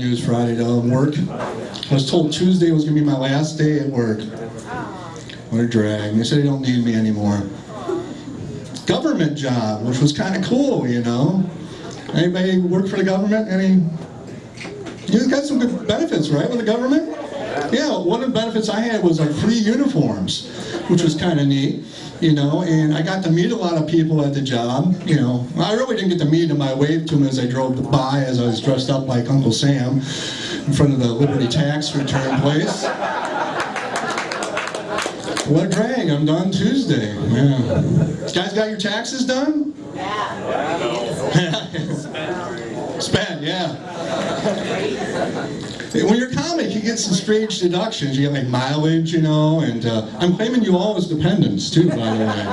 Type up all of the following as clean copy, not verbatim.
news Friday though, work. I was told Tuesday was going to be my last day at work. What a drag. They said they don't need me anymore. Government job, which was kind of cool, you know. Anybody work for the government? You got some good benefits, right, with the government? Yeah, one of the benefits I had was like free uniforms, which was kind of neat, you know, and I got to meet a lot of people at the job, you know. I really didn't get to meet them. I waved to them as I drove by as I was dressed up like Uncle Sam in front of the Liberty tax return place. What a drag, I'm done Tuesday. Yeah. You guys got your taxes done? Yeah. Spend, yeah. When you're a comic, you get some strange deductions. You get like mileage, you know, and I'm claiming you all as dependents too, by the way.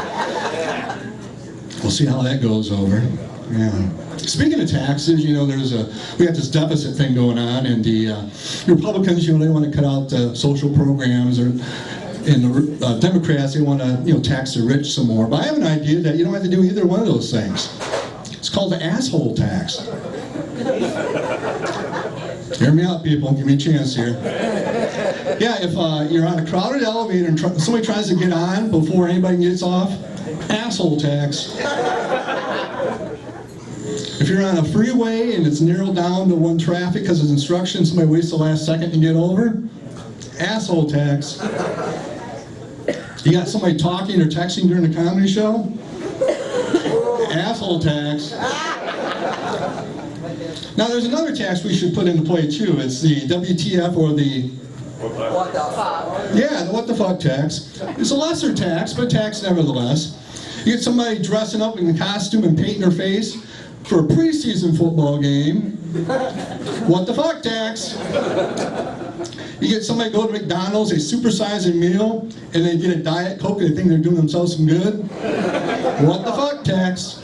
We'll see how that goes over. Yeah. Speaking of taxes, you know, we got this deficit thing going on, and the Republicans, you know, they want to cut out social programs, and the Democrats, they want to, you know, tax the rich some more. But I have an idea that you don't have to do either one of those things. It's called the asshole tax. Hear me out, people. Give me a chance here. Yeah, if you're on a crowded elevator and somebody tries to get on before anybody gets off, asshole tax. If you're on a freeway and it's narrowed down to one traffic because of instructions, somebody waits the last second to get over, asshole tax. You got somebody talking or texting during the comedy show, asshole tax. Now there's another tax we should put into play too. It's the WTF, or the what the fuck. Yeah, the what the fuck tax. It's a lesser tax, but tax nevertheless. You get somebody dressing up in a costume and painting their face for a preseason football game. What the fuck tax. You get somebody go to McDonald's, they supersize a meal, and they get a Diet Coke and they think they're doing themselves some good. What the fuck tax.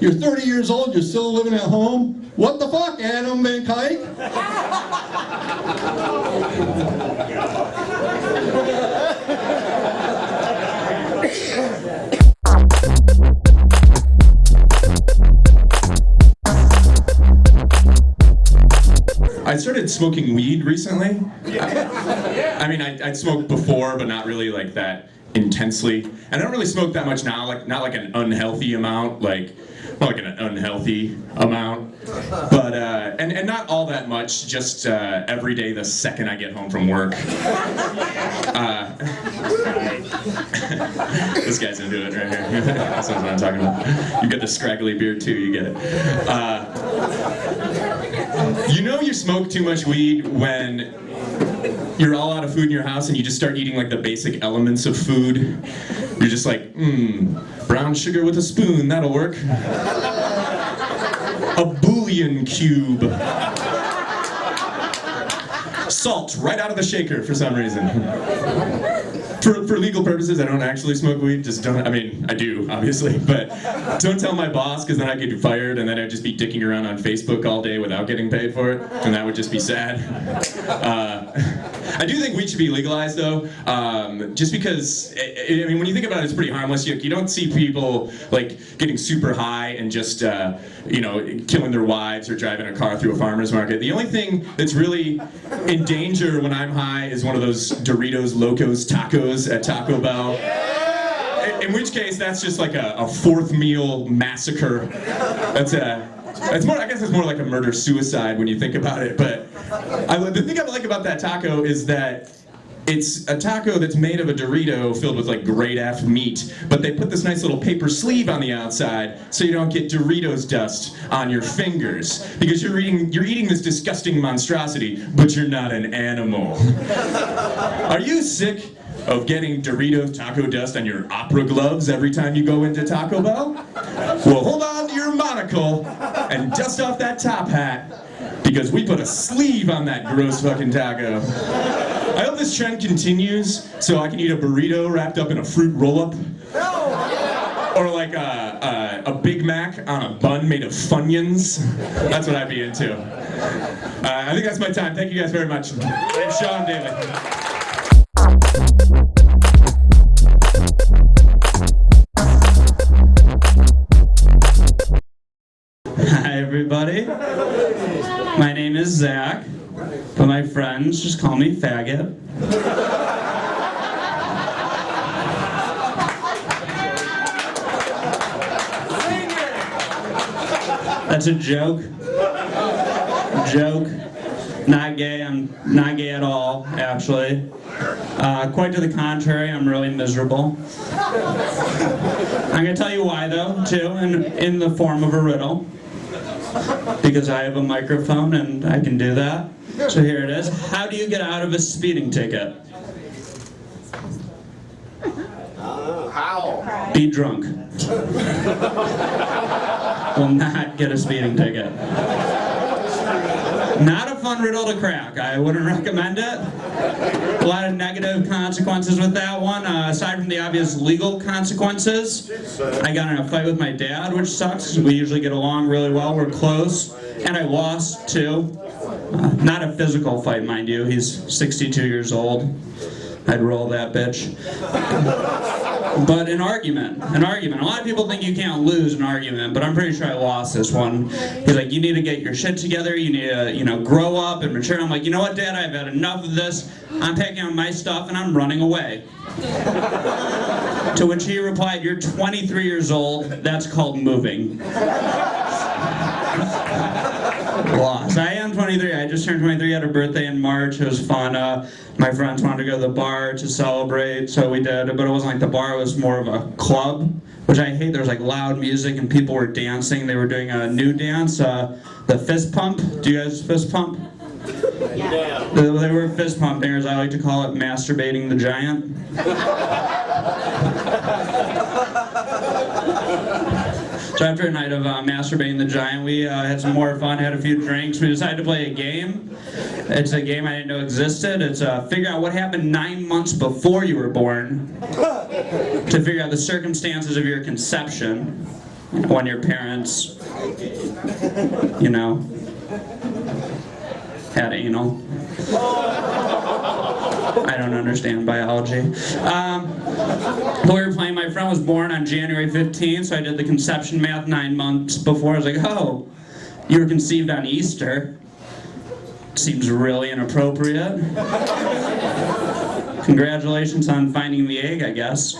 You're 30 years old, you're still living at home. What the fuck, Adam Van Kuyk? I started smoking weed recently. I mean, I'd smoked before, but not really like that intensely. And I don't really smoke that much now, like not like an unhealthy amount, like not like an unhealthy amount, but and not all that much. Just every day the second I get home from work. This guy's into it right here. That's what I'm talking about. You get the scraggly beard too. You get it. You know you smoke too much weed when you're all out of food in your house and you just start eating like the basic elements of food. You're just like, brown sugar with a spoon, that'll work. A bouillon cube. Salt right out of the shaker for some reason. For legal purposes, I don't actually smoke weed. Just don't. I mean, I do, obviously, but don't tell my boss, because then I'd get fired, and then I'd just be dicking around on Facebook all day without getting paid for it, and that would just be sad. I do think weed should be legalized, though, just because, I mean, when you think about it, it's pretty harmless. You don't see people like getting super high and just, you know, killing their wives or driving a car through a farmer's market. The only thing that's really in danger when I'm high is one of those Doritos Locos tacos at Taco Bell. In which case, that's just like a fourth meal massacre. It's more. I guess it's more like a murder-suicide when you think about it. But the thing I like about that taco is that it's a taco that's made of a Dorito filled with like grade F meat, but they put this nice little paper sleeve on the outside so you don't get Doritos dust on your fingers, because you're eating this disgusting monstrosity, but you're not an animal. Are you sick of getting Doritos taco dust on your opera gloves every time you go into Taco Bell? Well, hold on to your monocle and dust off that top hat, because we put a sleeve on that gross fucking taco. I hope this trend continues so I can eat a burrito wrapped up in a fruit roll-up. Or like a Big Mac on a bun made of Funyuns. That's what I'd be into. I think that's my time. Thank you guys very much. I'm Sean Daly. Hi everybody, my name is Zach. friends just call me faggot. That's a joke. Joke. Not gay. I'm not gay at all, actually. Quite to the contrary, I'm really miserable. I'm going to tell you why, though, too, in the form of a riddle. Because I have a microphone and I can do that. So here it is. How do you get out of a speeding ticket? How? Be drunk. Will not get a speeding ticket. Not a fun riddle to crack. I wouldn't recommend it. A lot of negative consequences with that one. Aside from the obvious legal consequences, I got in a fight with my dad, which sucks. We usually get along really well. We're close. And I lost, too. Not a physical fight, mind you. He's 62 years old. I'd roll that bitch. But an argument. A lot of people think you can't lose an argument, but I'm pretty sure I lost this one. He's like, you need to get your shit together, you need to, grow up and mature. I'm like, you know what, Dad, I've had enough of this. I'm packing up my stuff and I'm running away. To which he replied, you're 23 years old, that's called moving. Lost. I am 23. I just turned 23. I had a birthday in March. It was fun. My friends wanted to go to the bar to celebrate, so we did. But it wasn't like the bar. It was more of a club, which I hate. There was like loud music and people were dancing. They were doing a new dance, the fist pump. Do you guys fist pump? Yeah. They were fist pumpers. I like to call it masturbating the giant. So after a night of masturbating the giant, we had some more fun, had a few drinks. We decided to play a game. It's a game I didn't know existed. It's figure out what happened 9 months before you were born to figure out the circumstances of your conception when your parents, had anal. I don't understand biology. We were playing, my friend was born on January 15th, so I did the conception math 9 months before. I was like, oh, you were conceived on Easter. Seems really inappropriate. Congratulations on finding the egg, I guess.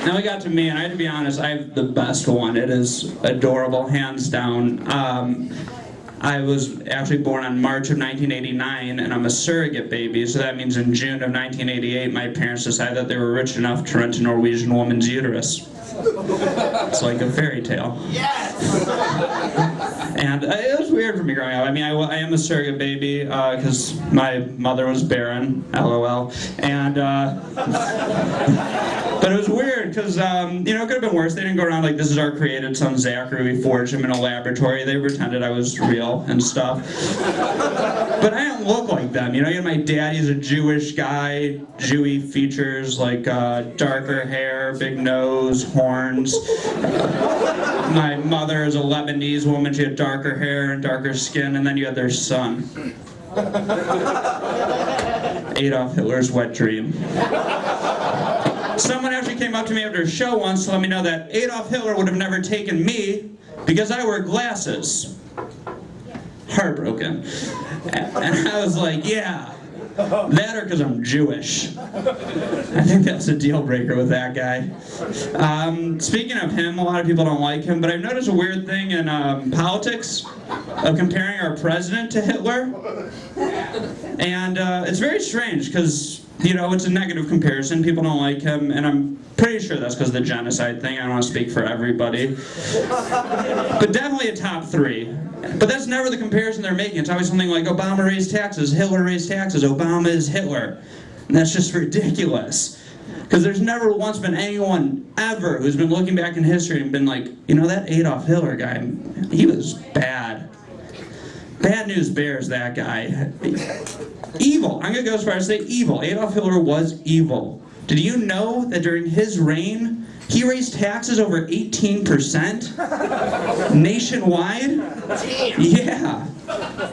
Now we got to me, and I have to be honest, I have the best one. It is adorable, hands down. I was actually born on March of 1989, and I'm a surrogate baby, so that means in June of 1988, my parents decided that they were rich enough to rent a Norwegian woman's uterus. It's like a fairy tale. Yes! And it was weird for me growing up. I mean, I am a surrogate baby because my mother was barren, LOL. And, but it was weird because, it could have been worse. They didn't go around like, this is our created son, Zachary. We forged him in a laboratory. They pretended I was real and stuff. But I don't look like them. My dad, he's a Jewish guy, Jewy features, like darker hair, big nose, horns. My mother is a Lebanese woman. She had darker hair and darker skin, and then you had their son. Adolf Hitler's wet dream. Someone actually came up to me after a show once to let me know that Adolf Hitler would have never taken me because I wear glasses. Heartbroken. And I was like, yeah, that or because I'm Jewish. I think that's a deal breaker with that guy. Speaking of him, a lot of people don't like him, but I've noticed a weird thing in politics of comparing our president to Hitler. And it's very strange because, it's a negative comparison. People don't like him, and I'm pretty sure that's because of the genocide thing. I don't want to speak for everybody. But definitely a top 3. But that's never the comparison they're making. It's always something like Obama raised taxes, Hitler raised taxes, Obama is Hitler. And that's just ridiculous. Because there's never once been anyone ever who's been looking back in history and been like, that Adolf Hitler guy, he was bad. Bad news bears, that guy. Evil. I'm going to go as far as say evil. Adolf Hitler was evil. Did you know that during his reign, he raised taxes over 18% nationwide? Damn. Yeah.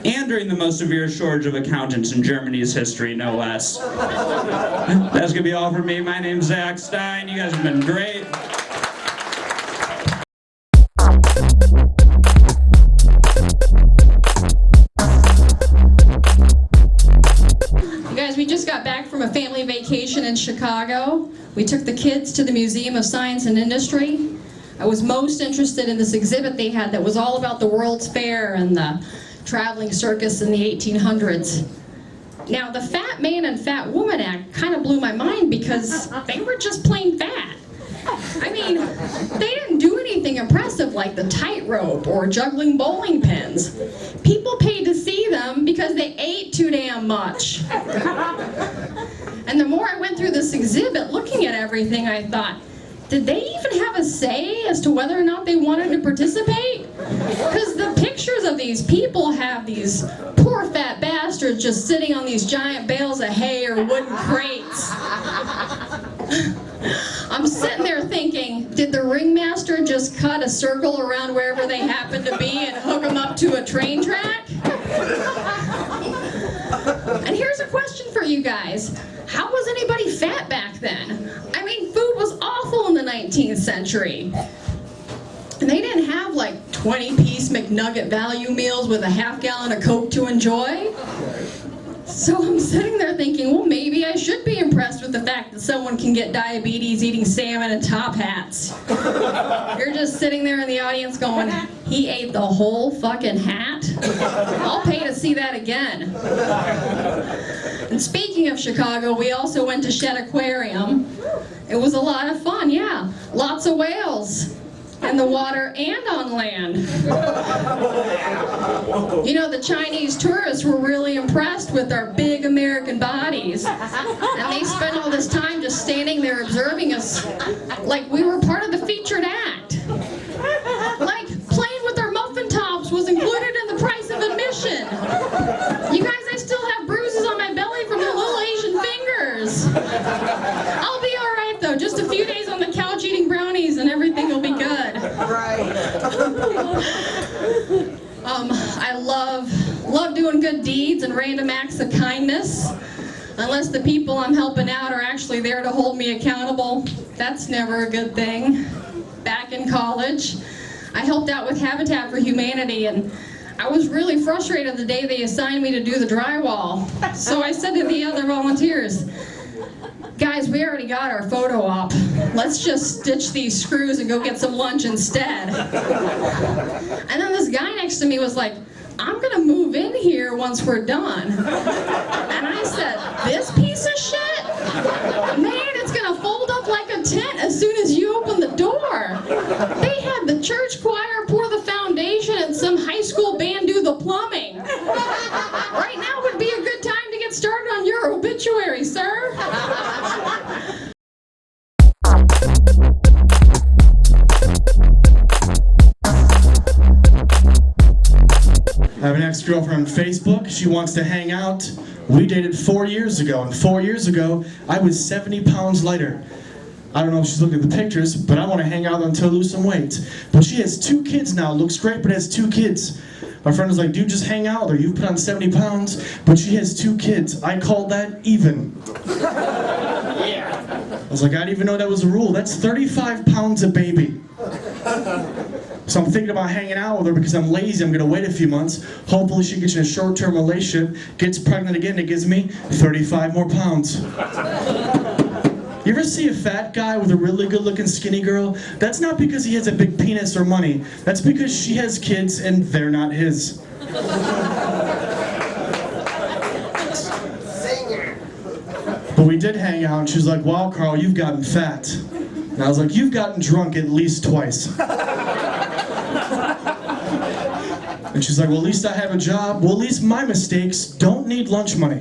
And during the most severe shortage of accountants in Germany's history, no less. That's going to be all for me. My name's Zach Stein. You guys have been great. back from a family vacation in Chicago. We took the kids to the Museum of Science and Industry. I was most interested in this exhibit they had that was all about the World's Fair and the traveling circus in the 1800s. Now, the Fat Man and Fat Woman Act kind of blew my mind because they were just plain fat. I mean, they didn't do anything impressive like the tightrope or juggling bowling pins. People paid to see them because they ate too damn much. And the more I went through this exhibit, looking at everything, I thought, did they even have a say as to whether or not they wanted to participate? Because the pictures of these people have these poor fat bastards just sitting on these giant bales of hay or wooden crates. I'm sitting there thinking, did the ringmaster just cut a circle around wherever they happen to be and hook them up to a train track? And here's a question for you guys. How was anybody fat back then? I mean, food was awful in the 19th century. And they didn't have like 20-piece McNugget value meals with a half-gallon of Coke to enjoy. So I'm sitting there thinking, well, maybe I should be impressed with the fact that someone can get diabetes eating salmon and top hats. You're just sitting there in the audience going, he ate the whole fucking hat? I'll pay to see that again. And speaking of Chicago, we also went to Shedd Aquarium. It was a lot of fun, yeah. Lots of whales. In the water and on land. You know, the Chinese tourists were really impressed with our big American bodies. And they spent all this time just standing there observing us like we were part of the featured act. Like playing with our muffin tops was included in the price of admission. You guys, I still have bruises on my belly from the little Asian fingers. I'll be all right though, just a few days on the couch eating brownies and everything will be good. Right. I love doing good deeds and random acts of kindness. Unless the people I'm helping out are actually there to hold me accountable, that's never a good thing. Back in college, I helped out with Habitat for Humanity, and I was really frustrated the day they assigned me to do the drywall. So I said to the other volunteers, guys, we already got our photo op. Let's just stitch these screws and go get some lunch instead. And then this guy next to me was like, I'm gonna move in here once we're done. And I said, this piece of shit? Man, it's gonna fold up like a tent as soon as you open the door. They had the church choir pour the foundation and some high school band do the plumbing. Right now would be a good time to get started on your obituary, sir. I have an ex-girlfriend on Facebook. She wants to hang out. We dated 4 years ago, and 4 years ago, I was 70 pounds lighter. I don't know if she's looking at the pictures, but I want to hang out until I lose some weight. But she has 2 kids now, looks great, but has 2 kids. My friend was like, dude, just hang out with her. You've put on 70 pounds, but she has 2 kids. I called that even. I was like, I didn't even know that was a rule. That's 35 pounds a baby. So I'm thinking about hanging out with her because I'm lazy. I'm going to wait a few months. Hopefully she gets in a short-term relationship, gets pregnant again, and it gives me 35 more pounds. You ever see a fat guy with a really good-looking skinny girl? That's not because he has a big penis or money. That's because she has kids and they're not his. But we did hang out and she was like, wow, Carl, you've gotten fat. And I was like, you've gotten drunk at least twice. And she's like, well, at least I have a job. Well, at least my mistakes don't need lunch money.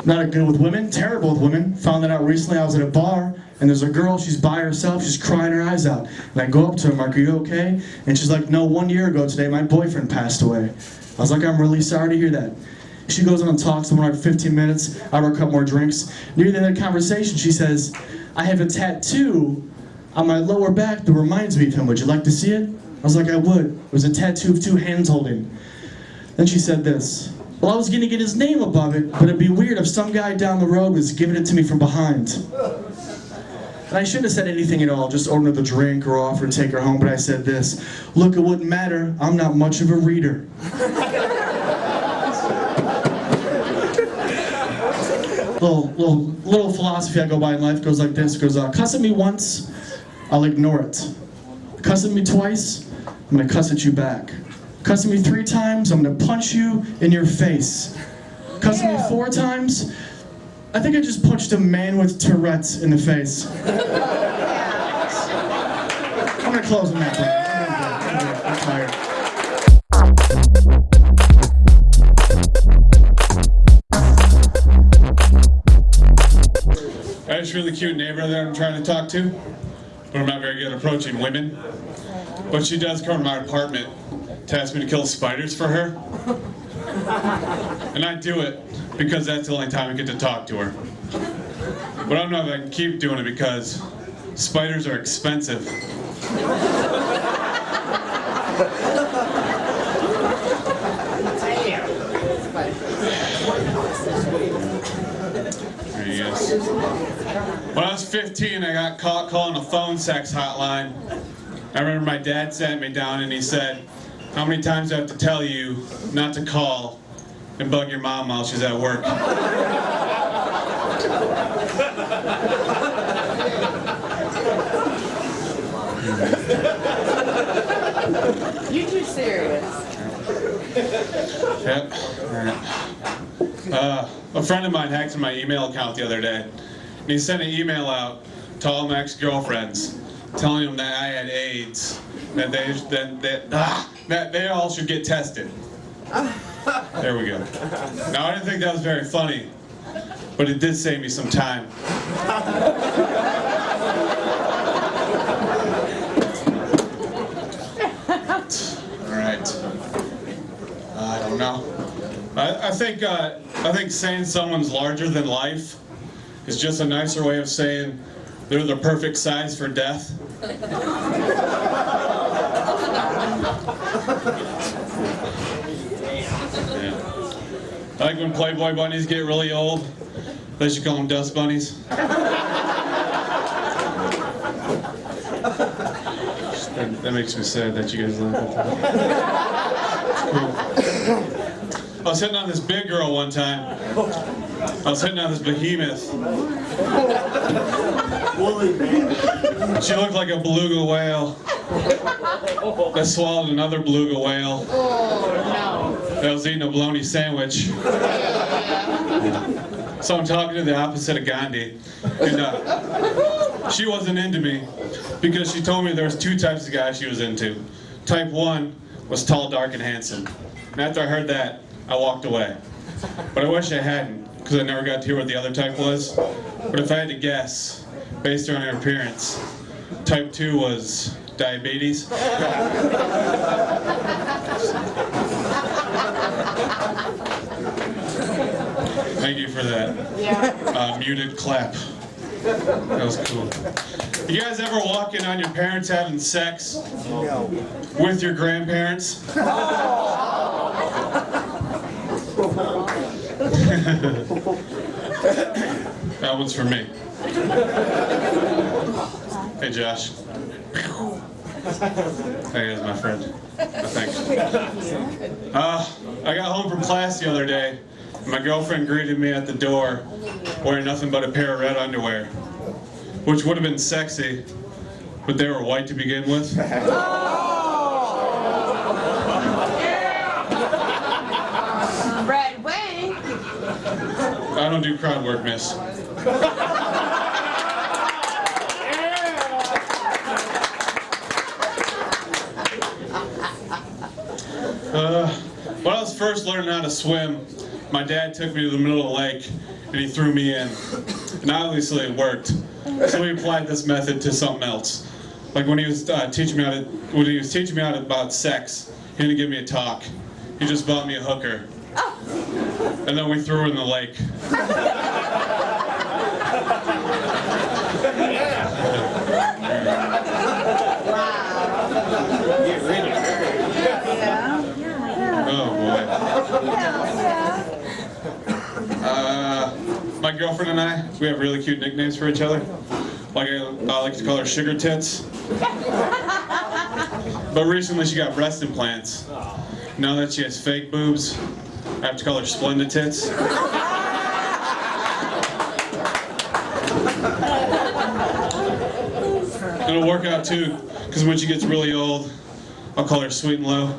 Not good with women, terrible with women. Found that out recently. I was at a bar, and there's a girl, she's by herself, she's crying her eyes out. And I go up to her, I'm like, are you okay? And she's like, no, 1 year ago today, my boyfriend passed away. I was like, I'm really sorry to hear that. She goes on and talks to me for like 15 minutes. I order a couple more drinks. Near the end of the conversation, she says, I have a tattoo on my lower back that reminds me of him. Would you like to see it? I was like, I would. It was a tattoo of 2 hands holding. Then she said this. Well, I was going to get his name above it, but it'd be weird if some guy down the road was giving it to me from behind. And I shouldn't have said anything at all, just ordered the drink or offer to take her home, but I said this. Look, it wouldn't matter. I'm not much of a reader. little philosophy I go by in life goes like this. It goes, cuss at me once, I'll ignore it. Cuss at me twice, I'm gonna cuss at you back. Cuss at me 3 times, I'm gonna punch you in your face. Cuss at me 4 times, I think I just punched a man with Tourette's in the face. I'm gonna close on that one. I'm tired. I have this really cute neighbor that I'm trying to talk to, but I'm not very good at approaching women. But she does come to my apartment to ask me to kill spiders for her. And I do it because that's the only time I get to talk to her. But I don't know if I can keep doing it because spiders are expensive. There he is. When I was 15, I got caught calling a phone sex hotline. I remember my dad sat me down and he said, "How many times do I have to tell you not to call and bug your mom while she's at work?" You too serious. Yep. A friend of mine hacked my email account the other day, and he sent an email out to all my ex-girlfriends, telling them that I had AIDS, that they all should get tested. There we go. Now I didn't think that was very funny, but it did save me some time. All right. I don't know. I think saying someone's larger than life is just a nicer way of saying they're the perfect size for death. Yeah. I like when Playboy bunnies get really old. They should call them dust bunnies. That makes me sad that you guys like that. Cool. I was hitting on this big girl one time. I was hitting on this behemoth. She looked like a beluga whale that swallowed another beluga whale that was eating a bologna sandwich. So I'm talking to the opposite of Gandhi, and she wasn't into me because she told me there was 2 types of guys she was into. Type 1 was tall, dark, and handsome. And after I heard that, I walked away. But I wish I hadn't, because I never got to hear what the other type was. But if I had to guess, based on her appearance, type 2 was diabetes. Thank you for that muted clap. That was cool. You guys ever walk in on your parents having sex with your grandparents? That one's for me. Hey, Josh. Hey, that's my friend. Thanks. I got home from class the other day. My girlfriend greeted me at the door wearing nothing but a pair of red underwear, which would have been sexy, but they were white to begin with. Red wing. I don't do crowd work, miss. When I was first learning how to swim, my dad took me to the middle of the lake and he threw me in. And obviously it worked. So we applied this method to something else. Like when he was teaching me about sex, he didn't give me a talk. He just bought me a hooker. And then we threw her in the lake. Oh boy. My girlfriend and I, we have really cute nicknames for each other. Like I like to call her Sugar Tits. But recently she got breast implants. Now that she has fake boobs, I have to call her Splendid Tits. It'll work out too, because when she gets really old, I'll call her Sweet and Low.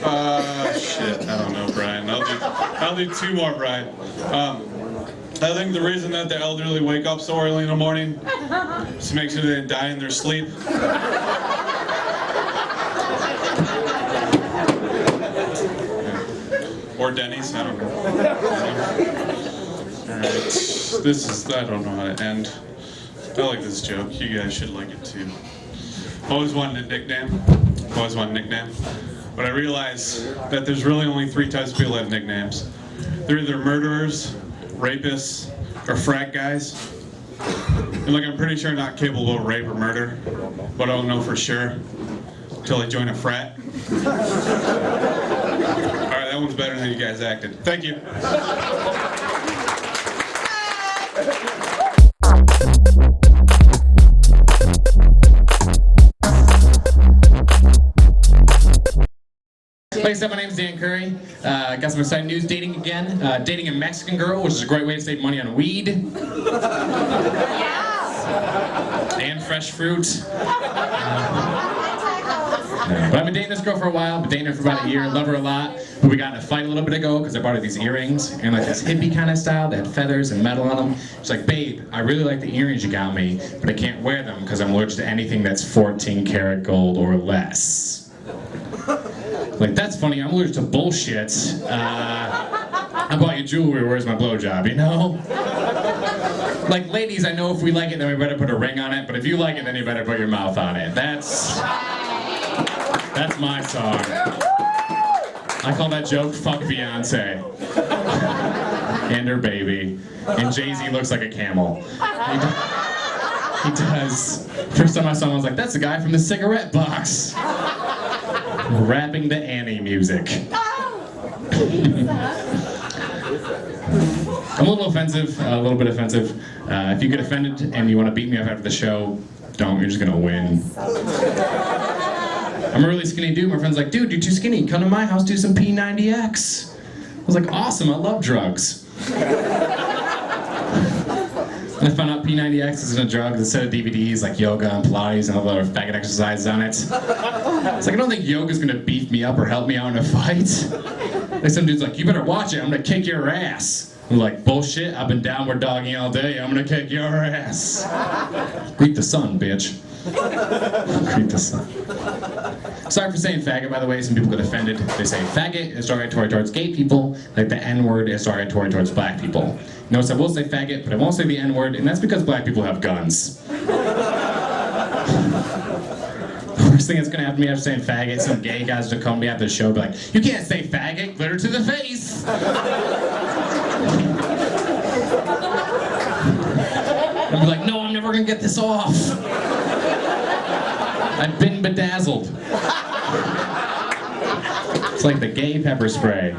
Alright. Shit, I don't know, Brian. I'll do two more, Brian. I think the reason that the elderly wake up so early in the morning is to make sure they didn't die in their sleep. Or Denny's, I don't know. Alright, I don't know how to end. I like this joke, you guys should like it too. Always wanted a nickname. Always wanted a nickname. But I realized that there's really only three types of people that have nicknames. They're either murderers, rapists, or frat guys. And like, I'm pretty sure not capable of rape or murder, but I don't know for sure until I join a frat. Alright, that one's better than you guys acted. Thank you. Like I said, my name's Dan Curry. Got some exciting news. Dating again. Dating a Mexican girl, which is a great way to save money on weed. And fresh fruit. But I've been dating this girl for a while. I've been dating her for about a year. Love her a lot. But we got in a fight a little bit ago because I bought her these earrings. And like this hippie kind of style. They had feathers and metal on them. She's like, babe, I really like the earrings you got me, but I can't wear them because I'm allergic to anything that's 14 karat gold or less. Like, that's funny, I'm allergic to bullshit. I bought you jewelry, where's my blowjob, you know? Like, ladies, I know if we like it, then we better put a ring on it, but if you like it, then you better put your mouth on it. That's my song. I call that joke, fuck Beyonce. And her baby. And Jay-Z looks like a camel. He does. First time I saw him, I was like, that's the guy from the cigarette box. Rapping to Annie music. I'm a little offensive, a little bit offensive. If you get offended and you want to beat me up after the show, don't, you're just gonna win. I'm a really skinny dude. My friend's like, dude, you're too skinny. Come to my house, do some P90X. I was like, awesome, I love drugs. And I found out P90X isn't a drug. It's a set of DVDs like yoga and Pilates and all the other faggot exercises on it. It's like, I don't think yoga's gonna beef me up or help me out in a fight. Like some dude's like, you better watch it, I'm gonna kick your ass. I'm like, bullshit, I've been downward dogging all day, I'm gonna kick your ass. Greet the sun, bitch. Greet the sun. Sorry for saying faggot, by the way, some people get offended. They say faggot is derogatory towards gay people, like the N-word is derogatory towards black people. Notice I will say faggot, but I won't say the N-word, and that's because black people have guns. The worst thing that's gonna happen to me after saying faggot, some gay guys to come to me after the show and be like, you can't say faggot, glitter to the face! And I'm like, no, I'm never gonna get this off. I've been bedazzled. It's like the gay pepper spray.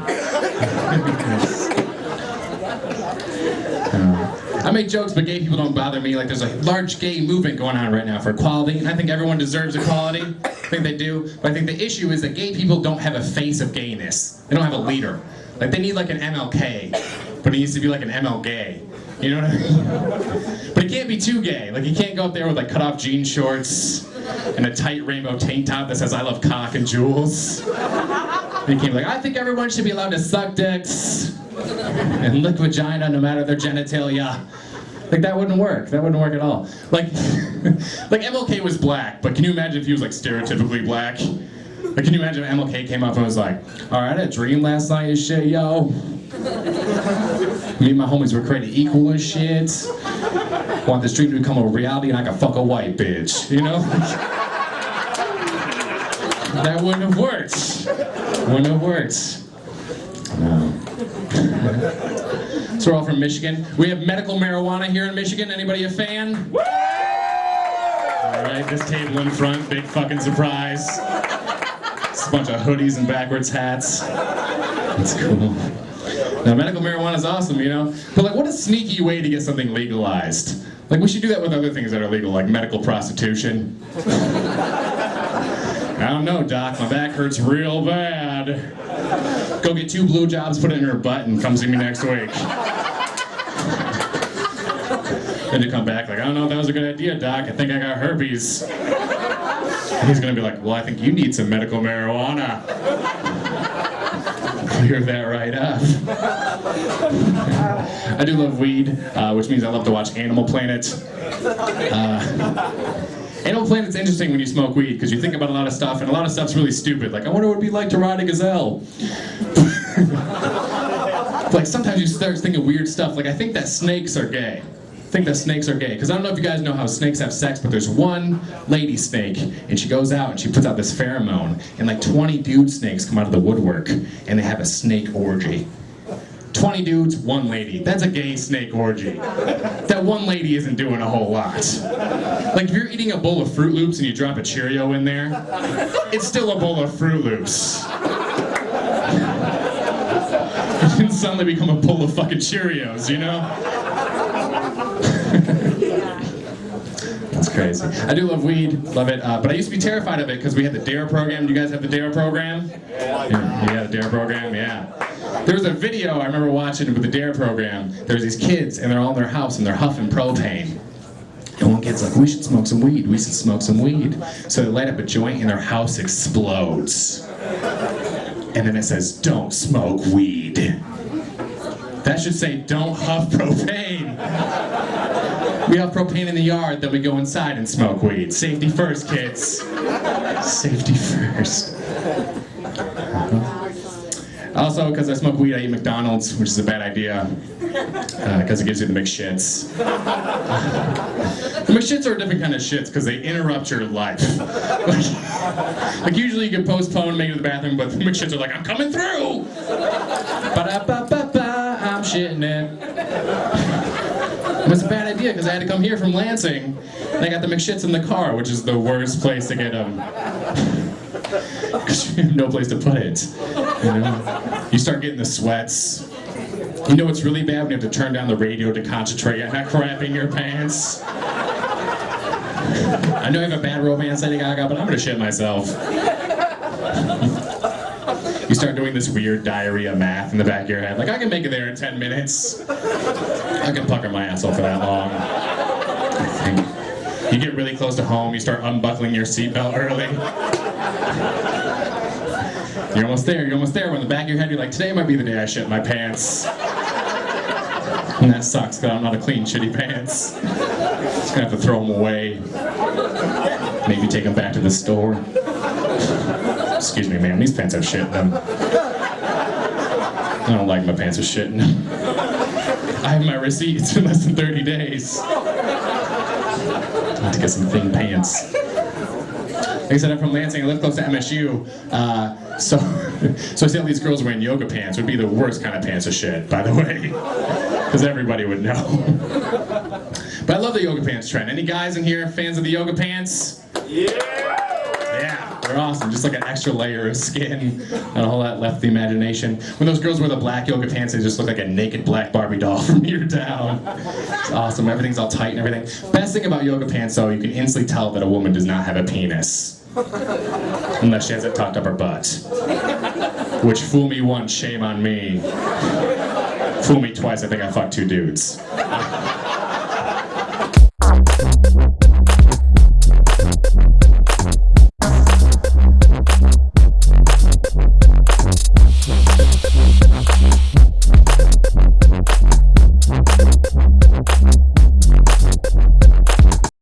I make jokes, but gay people don't bother me. Like, there's a large gay movement going on right now for equality, and I think everyone deserves equality. I think they do. But I think the issue is that gay people don't have a face of gayness. They don't have a leader. Like, they need like an MLK, but he needs to be like an ML gay. You know what I mean? But he can't be too gay. Like, he can't go up there with like cut-off jean shorts and a tight rainbow tank top that says, I love cock and jewels. And he can't be like, I think everyone should be allowed to suck dicks and lick vagina no matter their genitalia. Like, that wouldn't work. That wouldn't work at all. Like, like MLK was black, but can you imagine if he was like stereotypically black? Like, can you imagine if MLK came up and was like, alright, I had a dream last night and shit, yo. Me and my homies were created equal and shit. Want this dream to become a reality and I can fuck a white bitch, you know? That wouldn't have worked. Wouldn't have worked. No. So we're all from Michigan. We have medical marijuana here in Michigan. Anybody a fan? Alright, this table in front, big fucking surprise. It's a bunch of hoodies and backwards hats. That's cool. Now, medical marijuana is awesome, you know? But like, what a sneaky way to get something legalized. Like, we should do that with other things that are legal, like medical prostitution. I don't know, Doc, my back hurts real bad. Go get 2 blue jobs, put it in her butt, and come see me next week. Then you come back like, I don't know if that was a good idea, Doc. I think I got herpes. And he's gonna be like, well, I think you need some medical marijuana. Clear that right up. I do love weed, which means I love to watch Animal Planet. Animal Planet's interesting when you smoke weed, because you think about a lot of stuff, and a lot of stuff's really stupid. Like, I wonder what it'd be like to ride a gazelle. Like, sometimes you start thinking weird stuff, like, I think that snakes are gay. Because I don't know if you guys know how snakes have sex, but there's one lady snake, and she goes out and she puts out this pheromone, and like 20 dude snakes come out of the woodwork, and they have a snake orgy. 20 dudes, 1 lady. That's a gay snake orgy. That one lady isn't doing a whole lot. Like, if you're eating a bowl of Fruit Loops and you drop a Cheerio in there, it's still a bowl of Fruit Loops. It didn't suddenly become a bowl of fucking Cheerios, you know? That's crazy. I do love weed, love it, but I used to be terrified of it because we had the DARE program. Do you guys have the DARE program? Yeah, the DARE program, yeah. There was a video I remember watching with the DARE program. There's these kids, and they're all in their house, and they're huffing propane. And one kid's like, we should smoke some weed, we should smoke some weed. So they light up a joint, and their house explodes. And then it says, don't smoke weed. That should say, don't huff propane. We huff propane in the yard, then we go inside and smoke weed. Safety first, kids. Safety first. Also, because I smoke weed, I eat McDonald's, which is a bad idea. Because it gives you the McShits. The McShits are a different kind of shits, because they interrupt your life. Like usually you can postpone making it to the bathroom, but the McShits are like, I'm coming through! Ba-da-ba-ba-ba, I'm shitting it. It was a bad idea because I had to come here from Lansing, and I got the McShits in the car, which is the worst place to get them. Because you have no place to put it. You know? You start getting the sweats. You know what's really bad when you have to turn down the radio to concentrate on not crapping your pants? I know I have a bad romance Lady Gaga, but I'm gonna shit myself. You start doing this weird diarrhea math in the back of your head. Like, I can make it there in 10 minutes. I can pucker my ass off for that long. I think. You get really close to home, you start unbuckling your seatbelt early. You're almost there. When in the back of your head, you're like, today might be the day I shit my pants. And that sucks, because I don't know how to clean shitty pants. Just gonna have to throw them away. Maybe take them back to the store. Excuse me, ma'am, these pants have shit in them. I don't like my pants with shit in them. I have my receipt, it's been less than 30 days. I have to get some thin pants. Like I said, I'm from Lansing, I live close to MSU, so I see all these girls wearing yoga pants. Would be the worst kind of pants of shit, by the way, because everybody would know. But I love the yoga pants trend. Any guys in here fans of the yoga pants? Yeah, they're awesome. Just like an extra layer of skin, and all that left the imagination. When those girls wear the black yoga pants, they just look like a naked black Barbie doll from here down. It's awesome. Everything's all tight and everything. Best thing about yoga pants, though, you can instantly tell that a woman does not have a penis. Unless she has it tucked up her butt. Which, fool me once, shame on me. Fool me twice, I think I fucked 2 dudes.